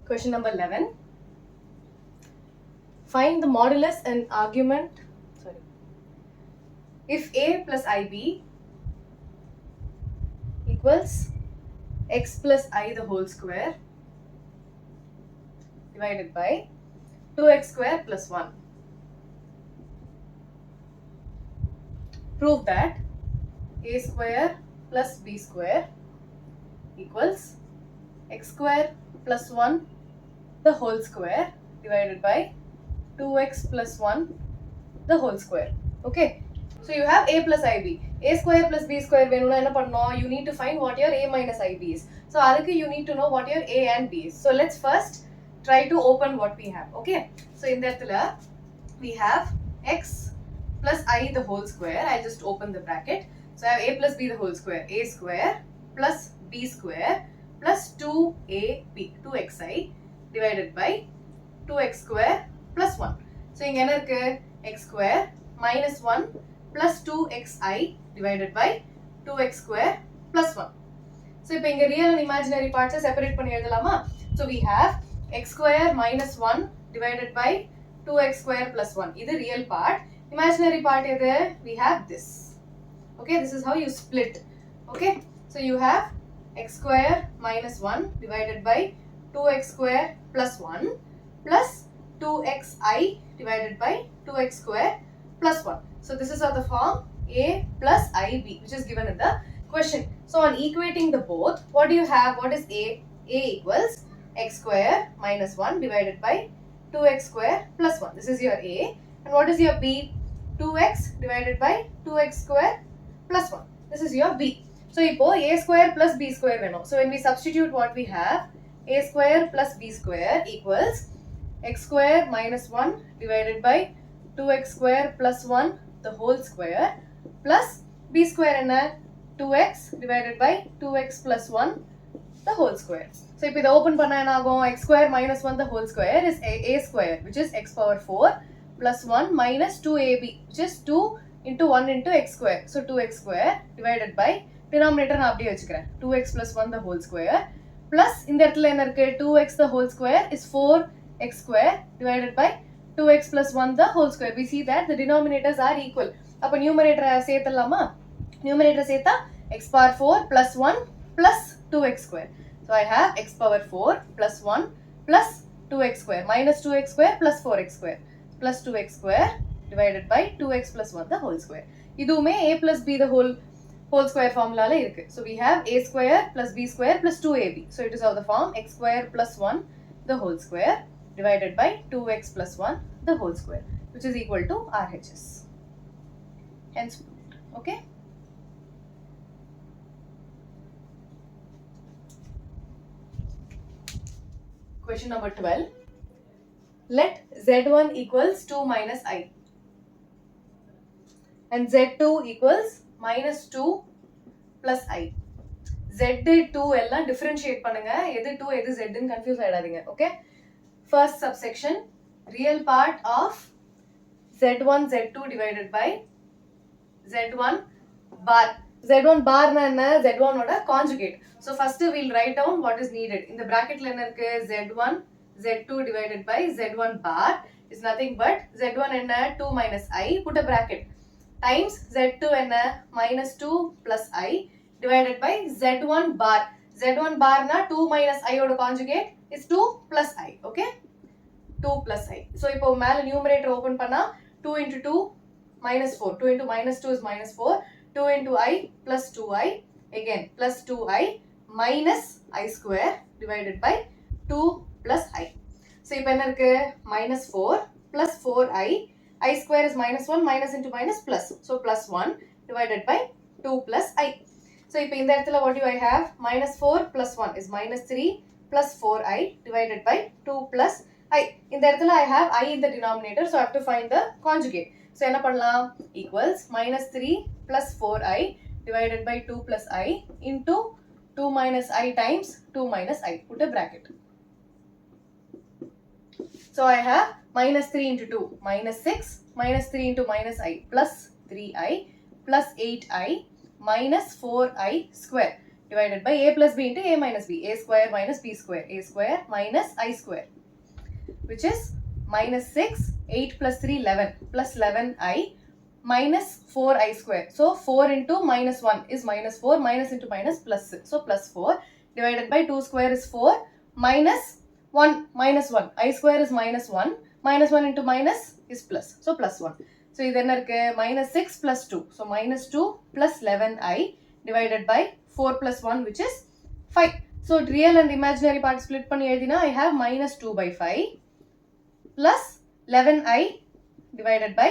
Question number 11. Find the modulus and argument. If a plus ib equals x plus I the whole square divided by 2x square plus 1. Prove that a square plus b square equals x square plus 1 the whole square divided by 2x plus 1 the whole square. Okay. So you have a plus ib. A square plus b square you need to find what your a minus ib is. So you need to know what your a and b is. So let's first try to open what we have. Okay. So in that we have x plus I the whole square. I'll just open the bracket. So I have a plus b the whole square. A square plus b square plus 2ab, 2xi divided by 2x square plus 1. So inga x square minus 1 plus 2xi divided by 2x square plus 1. So இப்போ இங்க real and imaginary parts separate பண்ணி எழுதலாமா? So we have x square minus 1 divided by 2x square plus 1. இது real part. Imaginary part எது? We have this. Okay, this is how you split. Okay, so you have x square minus 1 divided by 2x square plus 1 plus 2xi divided by 2x square plus 1. So this is of the form a plus ib, which is given in the question. So on equating the both, what do you have? What is a? A equals x square minus 1 divided by 2x square plus 1. This is your a. And what is your b? 2x divided by 2x square plus 1. This is your b. So இப்போ a square plus b square வேணும். So when we substitute what we have, a square plus b square equals x square minus 1 divided by 2x square plus 1 the whole square plus b square என்ன 2x divided by 2x plus 1 the whole square. So இப்போ இதை open பண்ணா என்ன ஆகும்? X square minus 1 the whole square is a square, which is x power 4 plus 1 minus 2ab, which is 2 into 1 into x square. So 2x square divided by denominator நான் அப்படியே வச்சுக்கிறேன் 2x plus 1 the whole square plus இந்த இடத்துல என்ன இருக்கு 2x the whole square is 4x square divided by 2x plus 1 the whole square. We see that the denominators are equal. அப்ப numerator சேர்த்தலாமா? Numerator சேர்த்தா x power 4 plus 1 plus 2x square. So I have x power 4 plus 1 plus 2x square minus 2x square plus 4x square plus 2x square divided by 2x plus 1 the whole square. இதுவுமே a plus b the whole square formula இருக்கு. So we have a square plus b square plus 2ab. So it is of the form x square plus 1 the whole square divided by 2x plus 1 the whole square, which is equal to RHS. Hence, okay? Question number 12. Let Z1 equals 2 minus I and Z2 equals minus 2 plus I. Z2 எல்லாம் differentiate பண்ணுங்க. எது 2 எது Z ன்னு confuse ஆயிடாதீங்க. Okay? First subsection, real part of Z1 Z2 divided by Z1 bar. Z1 bar na enna? Z1 oda conjugate. So first we'll write down what is needed. In the bracket la enna irukku? Z1 Z2 divided by Z1 bar is nothing but Z1 enna 2 minus I, put a bracket, times Z2 enna minus 2 plus I divided by Z1 bar. Z1 bar na 2 minus I oda conjugate is 2 plus I. Okay? 2 plus I. So இப்போ மேல numerator open பண்ணா 2 into 2 minus 4. 2 into minus 2 is minus 4. 2 into I plus 2I, again plus 2I minus I square divided by 2 plus I. So இப்போ என்ன இருக்கு? Minus 4 plus 4I. I square is minus 1, minus into minus plus. So plus 1 divided by 2 plus I. So இப்போ இந்த இடத்துல what do I have? Minus 4 plus 1 is minus 3 plus 4I divided by 2 plus I. In the இடத்துல I have I in the denominator, so I have to find the conjugate. So என்ன பண்ணலாம்? Equals minus 3 plus 4I divided by 2 plus I into 2 minus I times 2 minus I. Put a bracket. So I have minus 3 into 2, minus 6, minus 3 into minus I, plus 3I, plus 8I, minus 4I square divided by a plus b into a minus b. A square minus b square. A square minus I square, which is minus 6, 8 plus 3, 11, plus 11i minus 4i square. So 4 into minus 1 is minus 4, minus into minus plus 6. So plus 4 divided by 2 square is 4, minus 1 minus 1. I square is minus 1, minus 1 into minus is plus. So plus 1. So then minus 6 plus 2. So minus 2 plus 11i divided by 4 plus 1, which is 5. So real and imaginary part split panni edina, I have minus 2 by 5 plus 11i divided by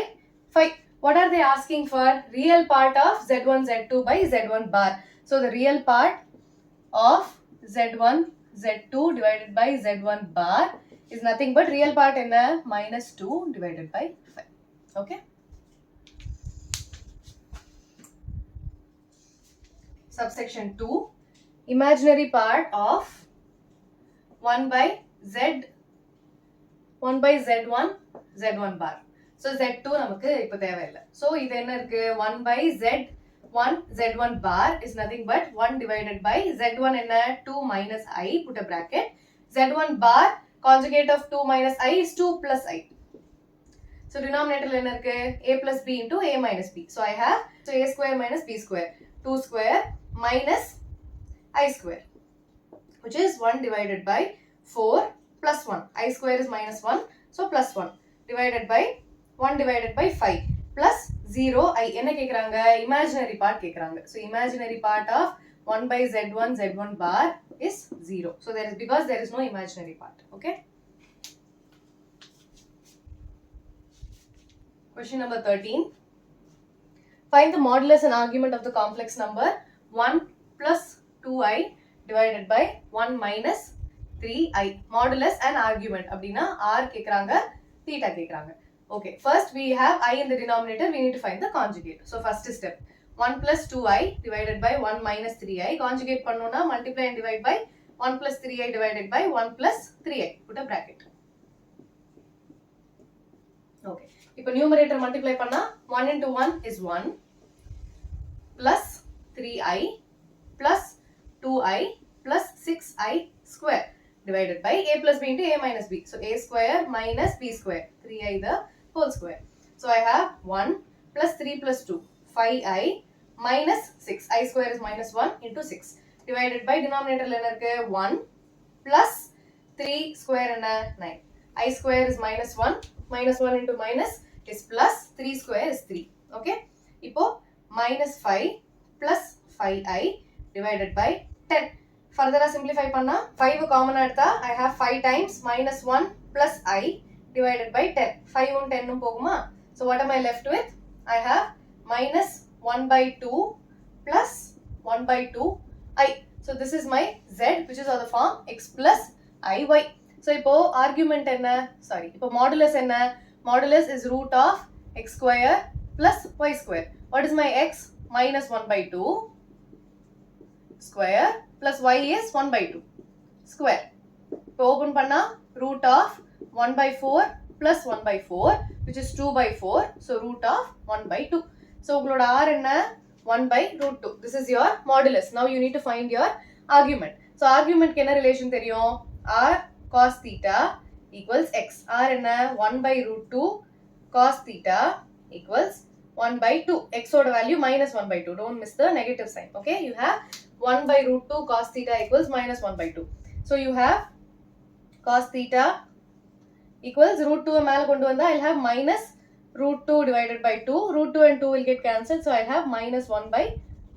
5. What are they asking for? Real part of z1, z2 by z1 bar. So the real part of z1, z2 divided by z1 bar is nothing but real part in a minus 2 divided by 5. Okay. Subsection 2. Imaginary part of 1 by z1, z1 bar. So z2 நமக்கு இப்போ தேவையில்லை. So இது என்ன இருக்கு? 1 by z1 bar is nothing but 1 divided by z1 என்ன? 2 minus I, put a bracket. z1 bar conjugate of 2 minus I is 2 plus I. So denominator என்ன இருக்கு? a plus b into a minus b. So I have a square minus b square. 2 square minus I square, which is 1 divided by 4 plus 1. I square is minus 1. So plus 1 divided by 1 divided by 5 plus 0 I. என்ன கேக்குறாங்க? Imaginary part கேக்குறாங்க. So imaginary part of 1 by z1 bar is 0. So there is, because there is no imaginary part. Okay. Question number 13. Find the modulus and argument of the complex number 1 plus 2i divided by 1 minus 3i. Modulus and argument. அப்படினா r கேக்குறாங்க, theta கேக்குறாங்க. Okay, first we have I in the denominator, we need to find the conjugate. So first step, 1 plus 2i divided by 1 minus 3i. Conjugate பண்ணோம்னா multiply and divide by 1 plus 3i divided by 1 plus 3i. Put a bracket. Okay, இப்போ numerator multiply பண்ணா 1 into 1 is 1 plus 3i plus 2i plus 6i square divided by a plus b into a minus b. So a square minus b square, 3i the whole square. So I have 1 plus 3 plus 2, 5i minus 6. I square is minus 1 into 6 divided by denominator என்ன இருக்கு? 1 plus 3 square என்ன? 9. I square is minus 1. Minus 1 into minus is plus. 3 square is 3. Okay. இப்போ minus 5 plus 5i divided by 10. Further simplify panna 5 common எடுத்தா I have 5 times minus 1 plus I divided by 10. 5 and 10 poguma. So what am I left with? I have minus 1 by 2 plus 1 by 2 I. So this is my z, which is of the form x plus iy. So இப்போ argument என்ன? Sorry, இப்போ modulus என்ன? Modulus is root of x square plus y square. What is my x? Minus 1 by 2 square plus y is 1 by 2 square. இப்போ open பண்ணா root of 1 by 4 plus 1 by 4, which is 2 by 4. So root of 1 by 2. So உங்களோட r என்ன? 1 by root 2. This is your modulus. Now you need to find your argument. So argument என்ன relation தெரியும்? r cos theta equals x. r என்ன? 1 by root 2 cos theta equals 1 by 2. X oda value minus 1 by 2. Don't miss the negative sign. Okay, you have 1 by root 2 cos theta equals minus 1 by 2. So you have cos theta equals root 2 மேல கொண்டு வந்தா I'll have minus root 2 divided by 2. Root 2 and 2 will get cancelled. So I'll have minus 1 by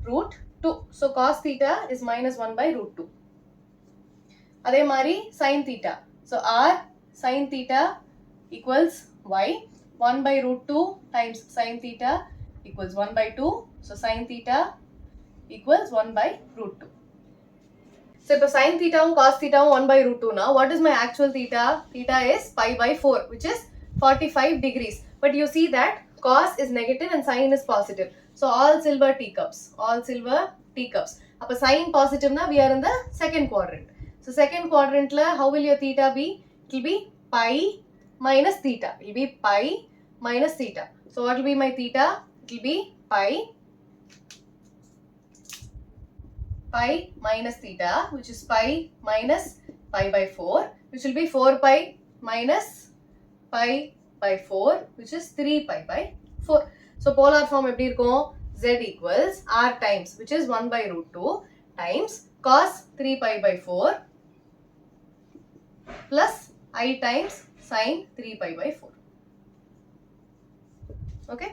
root 2. So cos theta is minus 1 by root 2. அதே மாதிரி sin theta. So r sin theta equals y. 1 by root 2 times sin theta equals 1 by 2. So sin theta equals 1 by root 2. So if sin theta and cos theta 1 by root 2 now, what is my actual theta? Theta is pi by 4, which is 45 degrees. But you see that cos is negative and sin is positive. So all silver teacups. All silver teacups. Appa sin positive na, we are in the second quadrant. So second quadrant la, how will your theta be? It will be pi minus theta. It will be pi minus theta. So what will be my theta? It will be pi pi minus theta, which is pi minus pi by 4, which will be 4 pi minus pi by 4, which is 3 pi by 4. So polar form எப்படி இருக்கும்? Z equals R times, which is 1 by root 2 times cos 3 pi by 4 plus I times sin 3 pi by 4. Okay.